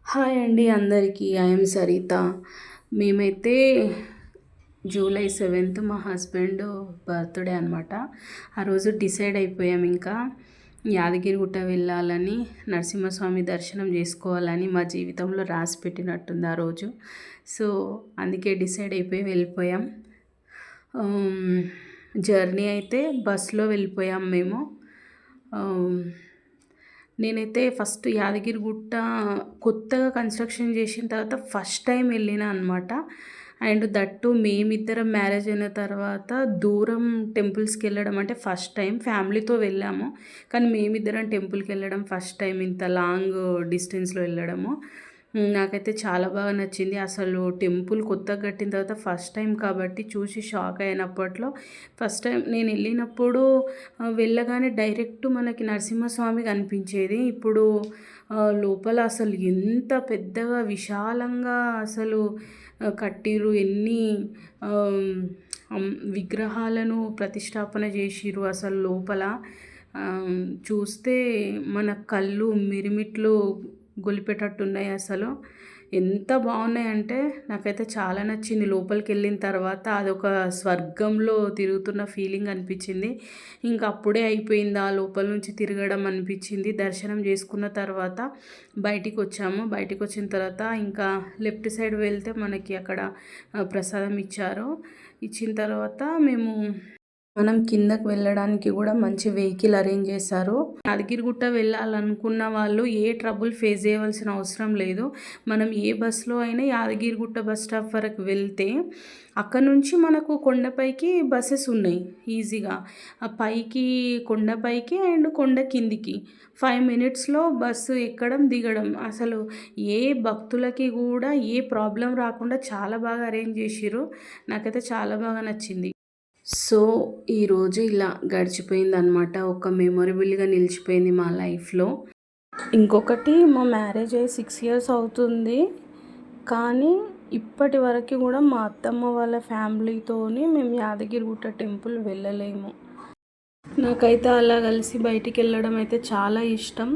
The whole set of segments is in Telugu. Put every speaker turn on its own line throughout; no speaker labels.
హాయ్ అండి అందరికీ. ఐఎమ్ సరిత. మేమైతే జూలై 7th మా హస్బెండ్ బర్త్డే అనమాట. ఆ రోజు డిసైడ్ అయిపోయాం ఇంకా యాదగిరిగుట్ట వెళ్ళాలని, నరసింహస్వామి దర్శనం చేసుకోవాలని మా జీవితంలో రాసి పెట్టినట్టుంది ఆ రోజు. సో అందుకే డిసైడ్ అయిపోయి వెళ్ళిపోయాం. జర్నీ అయితే బస్లో వెళ్ళిపోయాం మేము. నేనైతే ఫస్ట్ యాదగిరిగుట్ట కొత్తగా కన్స్ట్రక్షన్ చేసిన తర్వాత ఫస్ట్ టైం వెళ్ళిన అనమాట. అండ్ దట్టు మేమిద్దరం మ్యారేజ్ అయిన తర్వాత దూరం టెంపుల్స్కి వెళ్ళడం అంటే ఫస్ట్ టైం. ఫ్యామిలీతో వెళ్ళాము కానీ మేమిద్దరం టెంపుల్కి వెళ్ళడం ఫస్ట్ టైం, ఇంత లాంగ్ డిస్టెన్స్లో వెళ్ళడము. నాకైతే చాలా బాగా నచ్చింది. అసలు టెంపుల్ కొత్తగా కట్టిన తర్వాత ఫస్ట్ టైం కాబట్టి చూసి షాక్ అయినప్పట్లో. ఫస్ట్ టైం నేను వెళ్ళినప్పుడు వెళ్ళగానే డైరెక్ట్ మనకి నరసింహస్వామి కనిపించేది. ఇప్పుడు లోపల అసలు ఎంత పెద్దగా విశాలంగా అసలు కట్టిరు, ఎన్ని విగ్రహాలను ప్రతిష్టాపన చేసిరు. అసలు లోపల చూస్తే మన కళ్ళు మిరిమిట్లు గొలిపేటట్టున్నాయి. అసలు ఎంత బాగున్నాయంటే నాకైతే చాలా నచ్చింది. లోపలికి వెళ్ళిన తర్వాత అదొక స్వర్గంలో తిరుగుతున్న ఫీలింగ్ అనిపించింది. ఇంకా అప్పుడే అయిపోయింది ఆ లోపల నుంచి తిరగడం అనిపించింది. దర్శనం చేసుకున్న తర్వాత బయటికి వచ్చాము. బయటికి వచ్చిన తర్వాత ఇంకా లెఫ్ట్ సైడ్ వెళ్తే మనకి అక్కడ ప్రసాదం ఇచ్చారు. ఇచ్చిన తర్వాత మనం కిందకు వెళ్ళడానికి కూడా మంచి వెహికల్ అరేంజ్ చేశారు. యాదగిరిగుట్ట వెళ్ళాలనుకున్న వాళ్ళు ఏ ట్రబుల్ ఫేస్ చేయవలసిన అవసరం లేదు. మనం ఏ బస్సులో అయినా యాదగిరిగుట్ట బస్ స్టాప్ వరకు వెళ్తే అక్కడ నుంచి మనకు కొండపైకి బస్సెస్ ఉన్నాయి ఈజీగా. ఆ పైకి కొండపైకి అండ్ కొండ కిందికి 5 minutesలో బస్సు ఎక్కడం దిగడం. అసలు ఏ భక్తులకి కూడా ఏ ప్రాబ్లం రాకుండా చాలా బాగా అరేంజ్ చేసిర్రు. నాకైతే చాలా బాగా నచ్చింది. సో ఈరోజు ఇలా గడిచిపోయింది అనమాట. ఒక మెమొరబుల్గా నిలిచిపోయింది మా లైఫ్లో. ఇంకొకటి, మా మ్యారేజ్ అయ్యి 6 years అవుతుంది కానీ ఇప్పటి వరకు కూడా మా అత్తమ్మ వాళ్ళ ఫ్యామిలీతోని మేము యాదగిరిగుట్ట టెంపుల్ వెళ్ళలేము. నాకైతే అలా కలిసి బయటికి వెళ్ళడం అయితే చాలా ఇష్టం.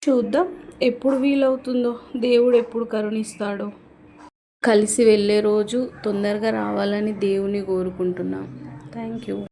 చూద్దాం ఎప్పుడు వీలవుతుందో, దేవుడు ఎప్పుడు కరుణిస్తాడో. కలిసి వెళ్ళే రోజు తొందరగా రావాలని దేవుని కోరుకుంటున్నాం. Thank you.